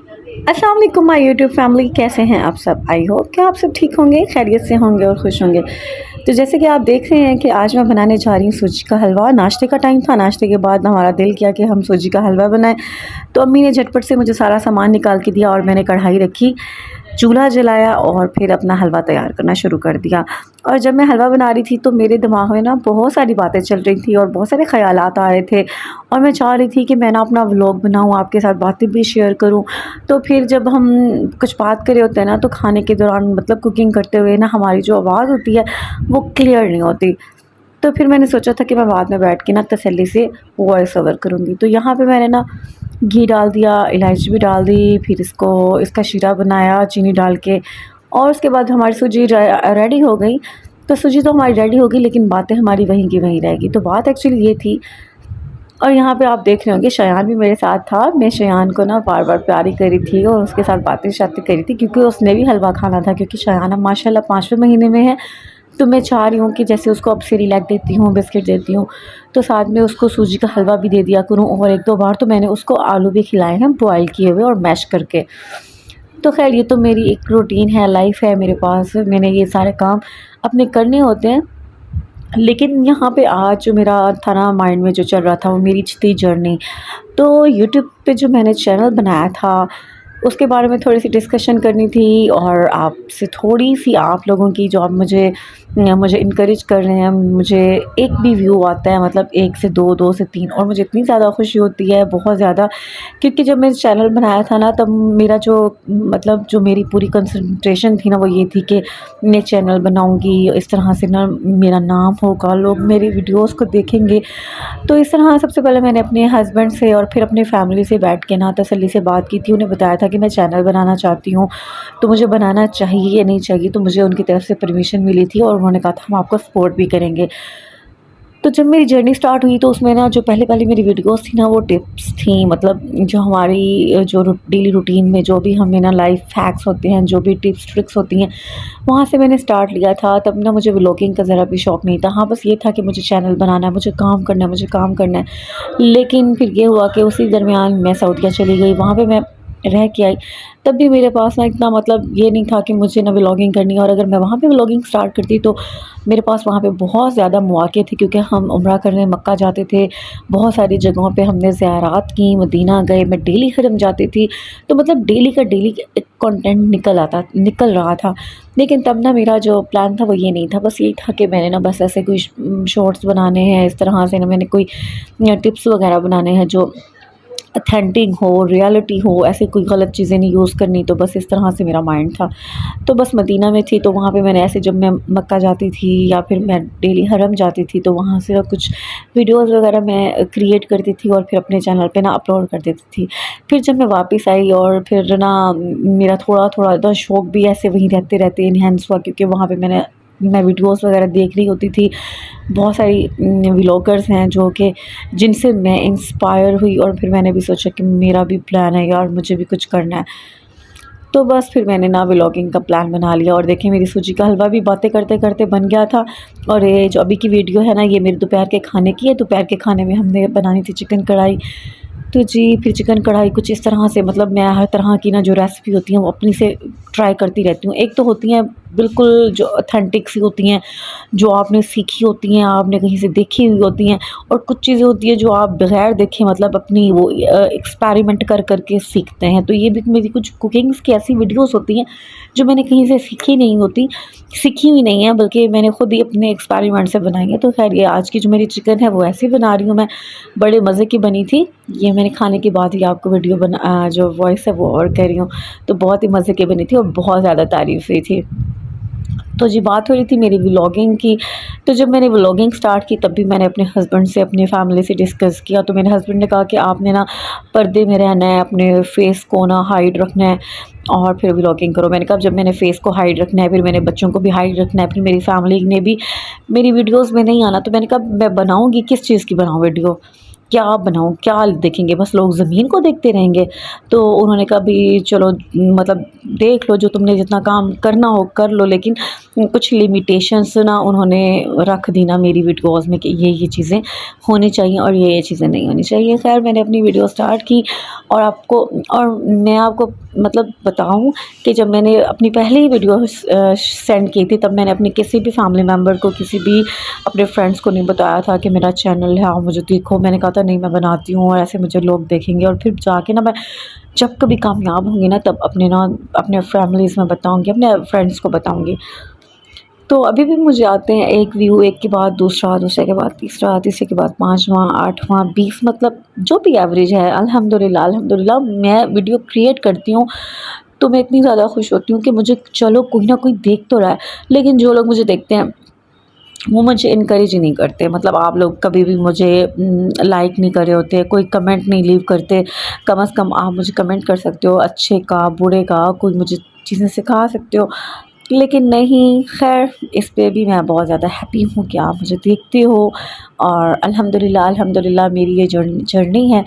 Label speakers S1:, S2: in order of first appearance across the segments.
S1: अस्सलाम वालेकुम my YouTube family, कैसे हैं आप सब। आई होप कि आप सब ठीक होंगे, खैरियत से होंगे और खुश होंगे। तो जैसे कि आप देख रहे हैं कि आज मैं बनाने जा रही हूँ सूजी का हलवा। नाश्ते का टाइम था, नाश्ते के बाद हमारा दिल किया कि हम सूजी का हलवा बनाएं। तो अम्मी ने झटपट से मुझे सारा सामान निकाल के दिया और मैंने कढ़ाई रखी, चूल्हा जलाया और फिर अपना हलवा तैयार करना शुरू कर दिया। और जब मैं हलवा बना रही थी तो मेरे दिमाग में ना बहुत सारी बातें चल रही थी और बहुत सारे ख़यालात आ रहे थे और मैं चाह रही थी कि मैं ना अपना व्लॉग बनाऊँ, आपके साथ बातें भी शेयर करूँ। तो फिर जब हम कुछ बात कर रहे होते हैं ना, तो खाने के दौरान मतलब कुकिंग करते हुए ना हमारी जो आवाज़ होती है वो क्लियर नहीं होती। तो फिर मैंने सोचा था कि मैं बाद में बैठ के ना तसल्ली से वॉइस ओवर करूँगी। तो यहाँ पे मैंने ना घी डाल दिया, इलायची भी डाल दी, फिर इसका शीरा बनाया चीनी डाल के और उसके बाद हमारी सूजी रेडी हो गई। तो सूजी तो हमारी रेडी हो गई, लेकिन बातें हमारी वहीं की वहीं रह गई। तो बात एक्चुअली ये थी, और यहाँ पे आप देख रहे होंगे शयान भी मेरे साथ था। मैं शयान को ना बार बार प्यार ही करी थी और उसके साथ बातें शातें करी थी, क्योंकि उसने भी हलवा खाना था। क्योंकि शयान अब माशाल्लाह 5वें महीने में है, तो मैं चाह रही हूँ कि जैसे उसको अब सेरेलैक देती हूँ, बिस्किट देती हूँ, तो साथ में उसको सूजी का हलवा भी दे दिया करूँ। और 1-2 बार तो मैंने उसको आलू भी खिलाए हैं बॉयल किए हुए और मैश करके। तो ख़ैर ये तो मेरी एक रूटीन है, लाइफ़ है मेरे पास, मैंने ये सारे काम अपने करने होते हैं। लेकिन यहाँ पे आज जो मेरा था ना, माइंड में जो चल रहा था वो मेरी थी जर्नी। तो यूट्यूब पे जो मैंने चैनल बनाया था उसके बारे में थोड़ी सी डिस्कशन करनी थी और आपसे थोड़ी सी, आप लोगों की जो आप मुझे इनकरेज कर रहे हैं। मुझे एक भी व्यू आता है, मतलब 1 से 2, 2 से 3, और मुझे इतनी ज़्यादा खुशी होती है, बहुत ज़्यादा। क्योंकि जब मैंने चैनल बनाया था ना, तब मेरा जो मतलब जो मेरी पूरी कंसंट्रेशन थी ना वो ये थी कि मैं चैनल बनाऊंगी, इस तरह से ना मेरा नाम होगा, लोग मेरी वीडियोस को देखेंगे। तो इस तरह सबसे पहले मैंने अपने हस्बैंड से और फिर अपनी फैमिली से बैठ के ना तसल्ली से बात की थी। उन्हें बताया था कि मैं चैनल बनाना चाहती हूँ, तो मुझे बनाना चाहिए या नहीं चाहिए। तो मुझे उनकी तरफ से परमिशन मिली थी और उन्होंने कहा था हम आपको सपोर्ट भी करेंगे। तो जब मेरी जर्नी स्टार्ट हुई तो उसमें ना जो पहले मेरी वीडियोस थी ना वो टिप्स थी, मतलब जो हमारी जो डेली रूटीन में जो भी हमें ना लाइफ हैक्स होते हैं, जो भी टिप्स ट्रिक्स होती हैं, वहाँ से मैंने स्टार्ट लिया था। तब ना मुझे व्लॉगिंग का ज़रा भी शौक़ नहीं था। हाँ, बस ये था कि मुझे चैनल बनाना है, मुझे काम करना है, मुझे काम करना है। लेकिन फिर ये हुआ कि उसी दरमियान मैं सऊदीया चली गई, वहाँ पे मैं रह के आई। तब भी मेरे पास ना इतना मतलब ये नहीं था कि मुझे ना व्लॉगिंग करनी है, और अगर मैं वहाँ पे व्लॉगिंग स्टार्ट करती तो मेरे पास वहाँ पे बहुत ज़्यादा मौक़े थे, क्योंकि हम उम्रा करने मक्का जाते थे। बहुत सारी जगहों पे हमने ज़ियारात की, मदीना गए, मैं डेली हरम जाती थी। तो मतलब डेली का डेली एक कंटेंट निकल रहा था। लेकिन तब ना मेरा जो प्लान था वो ये नहीं था, बस यही था कि मैंने ना बस ऐसे कोई शॉर्ट्स बनाने हैं, इस तरह से ना मैंने कोई टिप्स वगैरह बनाने हैं जो ऑथेंटिक हो, रियलिटी हो, ऐसे कोई गलत चीज़ें नहीं यूज़ करनी। तो बस इस तरह से मेरा माइंड था। तो बस मदीना में थी तो वहाँ पे मैंने ऐसे, जब मैं मक्का जाती थी या फिर मैं डेली हरम जाती थी, तो वहाँ से कुछ वीडियोज़ वगैरह मैं क्रिएट करती थी और फिर अपने चैनल पे ना अपलोड कर देती थी। फिर जब मैं वापस आई और फिर ना मेरा थोड़ा-थोड़ा ना शौक़ भी ऐसे वहीं रहते एनहांस हुआ, क्योंकि वहाँ पे मैं वीडियोज़ वगैरह देख रही होती थी। बहुत सारी व्लॉगर्स हैं जो कि जिनसे मैं इंस्पायर हुई, और फिर मैंने भी सोचा कि मेरा भी प्लान है यार, मुझे भी कुछ करना है। तो बस फिर मैंने ना व्लॉगिंग का प्लान बना लिया, और देखिए मेरी सूजी का हलवा भी बातें करते-करते बन गया था। और ये जो अभी की वीडियो है ना, ये मेरे दोपहर के खाने की है। दोपहर के खाने में हमने बनानी थी चिकन कढ़ाई। तो जी, फिर चिकन कढ़ाई कुछ इस तरह से, मतलब मैं हर तरह की ना जो रेसिपी होती हैं वो अपनी से ट्राई करती रहती हूँ। एक तो होती हैं बिल्कुल जो ऑथेंटिक सी होती हैं, जो आपने सीखी होती हैं, आपने कहीं से देखी हुई होती हैं, और कुछ चीज़ें होती हैं जो आप बगैर देखे, मतलब अपनी वो एक्सपेरिमेंट कर के सीखते हैं। तो ये भी मेरी कुछ कुकिंग्स की ऐसी वीडियोस होती हैं जो मैंने कहीं से सीखी हुई नहीं है, बल्कि मैंने खुद ही अपने एक्सपेरिमेंट से बनाई है। तो खैर ये आज की जो मेरी चिकन है वो ऐसे ही बना रही हूँ मैं, बड़े मज़े की बनी थी। ये मैंने खाने के बाद ही आपको वीडियो जो वॉइस है वो और कह रही हूँ। तो बहुत ही मज़े की बनी थी और बहुत ज़्यादा तारीफ़ हुई थी। तो जी, बात हो रही थी मेरी व्लॉगिंग की। तो जब मैंने व्लॉगिंग स्टार्ट की तब भी मैंने अपने हस्बैंड से, अपनी फैमिली से डिस्कस किया। तो मेरे हस्बैंड ने कहा कि आपने ना पर्दे में रहना है, अपने फेस को ना हाइड रखना है और फिर व्लॉगिंग करो। मैंने कहा जब मैंने फेस को हाइड रखना है, फिर मैंने बच्चों को भी हाइड रखना है, फिर मेरी फैमिली ने भी मेरी वीडियोज़ में नहीं आना, तो मैंने कहा मैं बनाऊँगी, किस चीज़ की बनाऊँ वीडियो। क्या बनाऊँ, क्या देखेंगे, बस लोग ज़मीन को देखते रहेंगे। तो उन्होंने कहा भी चलो मतलब देख लो, जो तुमने जितना काम करना हो कर लो, लेकिन कुछ लिमिटेशंस ना उन्होंने रख दी ना मेरी वीडियोज़ में कि ये चीज़ें होनी चाहिए और ये चीज़ें नहीं होनी चाहिए। ख़ैर मैंने अपनी वीडियो स्टार्ट की और मैं आपको मतलब बताऊँ कि जब मैंने अपनी पहली वीडियो सेंड की थी, तब मैंने अपने किसी भी फैमिली मेम्बर को, किसी भी अपने फ्रेंड्स को नहीं बताया था कि मेरा चैनल है, आप मुझे देखो। मैंने कहा था नहीं मैं बनाती हूँ और ऐसे मुझे लोग देखेंगे, और फिर जाके ना मैं जब कभी कामयाब होंगी ना, तब अपने फैमिलीज़ में बताऊँगी, अपने फ्रेंड्स को बताऊँगी। तो अभी भी मुझे आते हैं एक व्यू, एक के बाद दूसरा, दूसरे के बाद तीसरा, तीसरे के बाद पाँचवां, आठवां, 20, मतलब जो भी एवरेज है अल्हम्दुलिल्लाह अल्हम्दुलिल्लाह। मैं वीडियो क्रिएट करती हूँ तो मैं इतनी ज़्यादा खुश होती हूँ कि मुझे चलो कोई ना कोई देख तो रहा है। लेकिन जो लोग मुझे देखते हैं वो मुझे इनकरेज ही नहीं करते। मतलब आप लोग कभी भी मुझे लाइक नहीं कर रहे होते, कोई कमेंट नहीं लीव करते। कम से कम आप मुझे कमेंट कर सकते हो, अच्छे का, बुरे का, कोई मुझे चीज़ें सिखा सकते हो, लेकिन नहीं। ख़ैर इस पे भी मैं बहुत ज़्यादा हैप्पी हूँ कि आप मुझे देखते हो। और अल्हम्दुलिल्लाह अल्हम्दुलिल्लाह मेरी ये जर्नी है,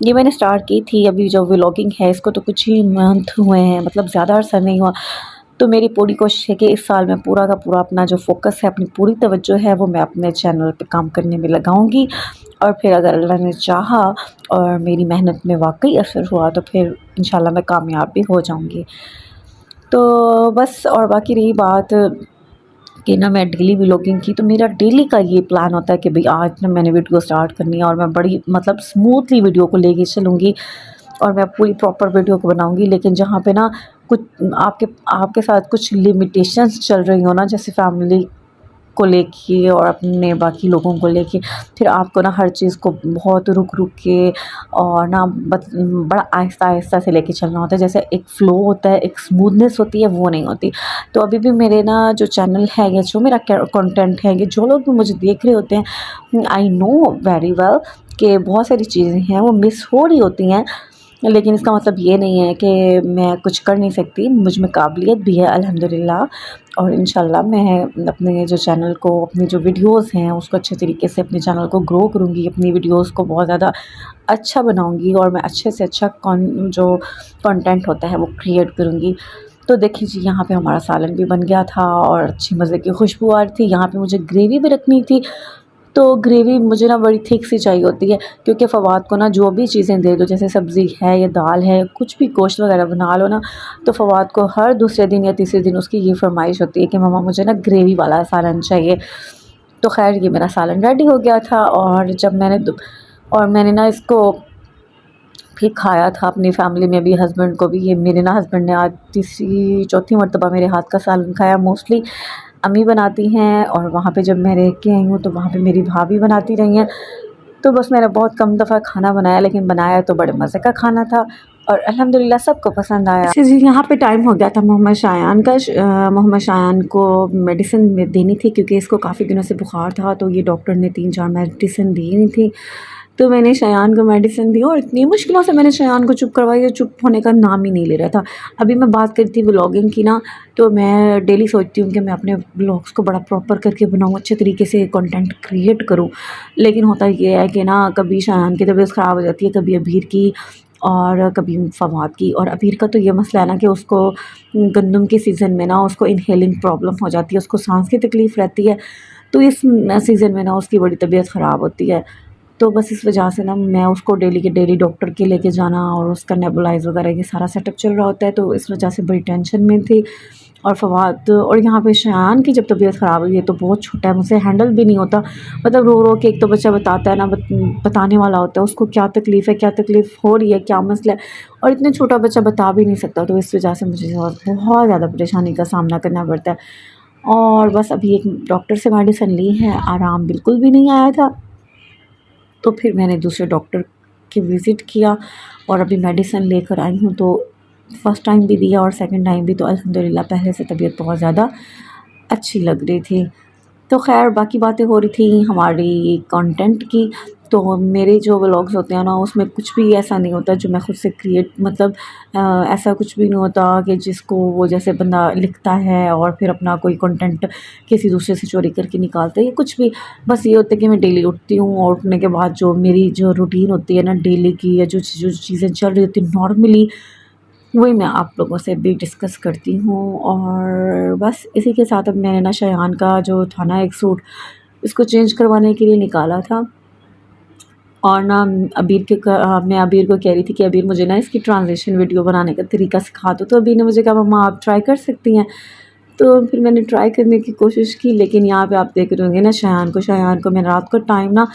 S1: ये मैंने स्टार्ट की थी। अभी जो व्लॉगिंग है इसको तो कुछ ही मंथ हुए हैं, मतलब ज़्यादा अरसा नहीं हुआ। तो मेरी पूरी कोशिश है कि इस साल मैं पूरा का पूरा अपना जो फ़ोकस है, अपनी पूरी तवज्जो है, वो मैं अपने चैनल पे काम करने में लगाऊंगी। और फिर अगर अल्लाह ने चाहा और मेरी मेहनत में वाकई असर हुआ तो फिर इंशाल्लाह मैं कामयाब भी हो जाऊंगी। तो बस, और बाकी रही बात कि ना मैं डेली व्लॉगिंग की, तो मेरा डेली का ये प्लान होता है कि भाई आज ना मैंने वीडियो स्टार्ट करनी है और मैं बड़ी मतलब स्मूथली वीडियो को लेके चलूँगी और मैं पूरी प्रॉपर वीडियो को बनाऊँगी। लेकिन जहाँ पे ना कुछ आपके आपके साथ कुछ लिमिटेशंस चल रही हो ना, जैसे फैमिली को लेके और अपने बाकी लोगों को लेके, फिर आपको ना हर चीज़ को बहुत रुक के और ना बड़ा आहिस्ता-आहिस्ता से लेके चलना होता है। जैसे एक फ़्लो होता है, एक स्मूथनेस होती है, वो नहीं होती। तो अभी भी मेरे ना जो चैनल है या जो मेरा कंटेंट है, ये जो लोग भी मुझे देख रहे होते हैं, आई नो वेरी वेल कि बहुत सारी चीज़ें हैं वो मिस हो रही होती हैं। लेकिन इसका मतलब ये नहीं है कि मैं कुछ कर नहीं सकती, मुझ में काबिलियत भी है अल्हम्दुलिल्लाह। और इंशाल्लाह मैं अपने जो चैनल को, अपनी जो वीडियोस हैं उसको अच्छे तरीके से अपने चैनल को ग्रो करूँगी, अपनी वीडियोस को बहुत ज़्यादा अच्छा बनाऊँगी और मैं अच्छे से अच्छा जो कंटेंट होता है वो क्रिएट करूँगी। तो देखिए जी, यहाँ पे हमारा सालन भी बन गया था और अच्छी मज़े की खुशबू आ रही थी। यहाँ पे मुझे ग्रेवी भी रखनी थी, तो ग्रेवी मुझे ना बड़ी थिक सी चाहिए होती है, क्योंकि फ़वाद को ना जो भी चीज़ें दे दो, जैसे सब्ज़ी है या दाल है, कुछ भी गोश्त वगैरह बना लो ना, तो फ़वाद को हर दूसरे दिन या तीसरे दिन उसकी ये फ़रमाइश होती है कि मम्मा मुझे ना ग्रेवी वाला सालन चाहिए। तो ख़ैर ये मेरा सालन रेडी हो गया था और जब मैंने ना इसको फिर खाया था अपनी फ़ैमिली में भी, हस्बैंड को भी। ये मेरे ना हस्बैंड ने आज तीसरी चौथी मर्तबा मेरे हाथ का सालन खाया। मोस्टली अम्मी बनाती हैं और वहाँ पे जब मैं रह के आई हूँ तो वहाँ पे मेरी भाभी बनाती रही हैं। तो बस मैंने बहुत कम दफ़ा खाना बनाया, लेकिन बनाया तो बड़े मज़े का खाना था और अल्हम्दुलिल्लाह सबको पसंद आया। अच्छा जी, यहाँ पे टाइम हो गया था मोहम्मद शायान का। मोहम्मद शायान को मेडिसिन देनी थी क्योंकि इसको काफ़ी दिनों से बुखार था, तो ये डॉक्टर ने 3-4 मेडिसिन दी थी। तो मैंने शायान को मेडिसिन दी और इतनी मुश्किलों से मैंने शायान को चुप करवाई, और चुप होने का नाम ही नहीं ले रहा था। अभी मैं बात करती थी व्लॉगिंग की ना, तो मैं डेली सोचती हूँ कि मैं अपने व्लॉग्स को बड़ा प्रॉपर करके बनाऊँ, अच्छे तरीके से कंटेंट क्रिएट करूँ। लेकिन होता ये है कि ना कभी शायान की तबीयत ख़राब हो जाती है, कभी अबीर की और कभी फवाद की। और अबीर का तो ये मसला है ना कि उसको गंदम के सीज़न में ना उसको इनहेलिंग प्रॉब्लम हो जाती है, उसको सांस की तकलीफ़ रहती है। तो इस सीज़न में ना उसकी बड़ी तबीयत ख़राब होती है। तो बस इस वजह से ना मैं उसको डेली के डेली डॉक्टर के लेके जाना और उसका नेबुलाइज़ वगैरह ये सारा सेटअप चल रहा होता है, तो इस वजह से बड़ी टेंशन में थी। और फवाद और यहाँ पे शायान की जब तबीयत ख़राब हुई है, तो बहुत छोटा है, मुझसे हैंडल भी नहीं होता। मतलब रो रो के एक तो बच्चा बताता है ना, बताने वाला होता है उसको क्या तकलीफ़ है, क्या तकलीफ़ हो रही है, क्या मसला है, और इतने छोटा बच्चा बता भी नहीं सकता। तो इस वजह से मुझे बहुत ज़्यादा परेशानी का सामना करना पड़ता है। और बस अभी एक डॉक्टर से मेडिसिन ली है, आराम बिल्कुल भी नहीं आया था। तो फिर मैंने दूसरे डॉक्टर के विज़िट किया और अभी मेडिसिन लेकर आई हूँ। तो फ़र्स्ट टाइम भी दिया और सेकंड टाइम भी, तो अल्हम्दुलिल्लाह पहले से तबीयत बहुत ज़्यादा अच्छी लग रही थी। तो ख़ैर बाकी बातें हो रही थी हमारी कंटेंट की तो मेरे जो व्लॉग्स होते हैं ना उसमें कुछ भी ऐसा नहीं होता जो मैं खुद से क्रिएट मतलब ऐसा कुछ भी नहीं होता कि जिसको वो जैसे बंदा लिखता है और फिर अपना कोई कंटेंट किसी दूसरे से चोरी करके निकालता है, ये कुछ भी। बस ये होता है कि मैं डेली उठती हूँ और उठने के बाद जो मेरी जो रूटीन होती है ना डेली की, या जो चीज़ें चल रही होती हैं नॉर्मली, वही मैं आप लोगों से भी डिस्कस करती हूँ। और बस इसी के साथ अब मैंने ना शायान का जो था ना एक सूट, इसको चेंज करवाने के लिए निकाला था। और ना मैं अबीर को कह रही थी कि अबीर मुझे ना इसकी ट्रांज़िशन वीडियो बनाने का तरीका सिखा दो, तो अबीर ने मुझे कहा मम्मा आप ट्राई कर सकती हैं। तो फिर मैंने ट्राई करने की कोशिश की, लेकिन यहाँ पे आप देख रहे होंगे ना शायान को मैं रात को टाइम ना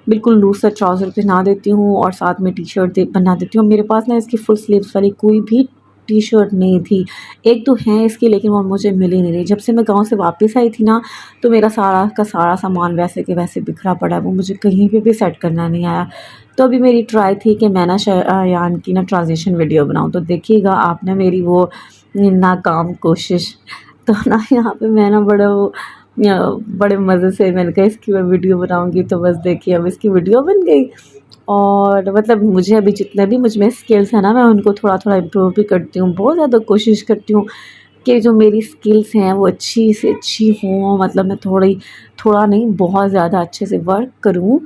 S1: बिल्कुल लूज़ सा ट्राउज़र पहना देती हूँ और साथ में टी-शर्ट बना देती हूँ। मेरे पास ना इसकी फुल स्लीव्स वाली कोई भी टी-शर्ट नहीं थी। एक तो है इसकी, लेकिन वो मुझे मिल ही नहीं रही। जब से मैं गाँव से वापस आई थी ना, तो मेरा सारा का सारा सामान वैसे के वैसे बिखरा पड़ा है, वो मुझे कहीं पे भी सेट करना नहीं आया। तो अभी मेरी ट्राई थी कि मैं ना शायान की ना ट्रांज़िशन वीडियो बनाऊँ, तो देखिएगा आप ना मेरी वो नाकाम कोशिश। तो ना यहाँ पे मैं ना बड़े मज़े से मैंने कहा इसकी मैं वीडियो बनाऊँगी, तो बस देखिए अब इसकी वीडियो बन गई। और मतलब मुझे अभी जितने भी मुझ में स्किल्स हैं ना, मैं उनको थोड़ा-थोड़ा इम्प्रूव भी करती हूँ। बहुत ज़्यादा कोशिश करती हूँ कि जो मेरी स्किल्स हैं वो अच्छी से अच्छी हों, मतलब मैं थोड़ा नहीं बहुत ज़्यादा अच्छे से वर्क करूँ।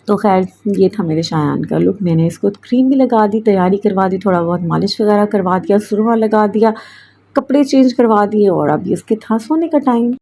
S1: तो ख़ैर ये था मेरे शायान का लुक। मैंने इसको क्रीम भी लगा दी, तैयारी करवा दी, थोड़ा बहुत मालिश वगैरह करवा दिया, सुरमा लगा दिया, कपड़े चेंज करवा दिए और अभी इसके था सोने का टाइम।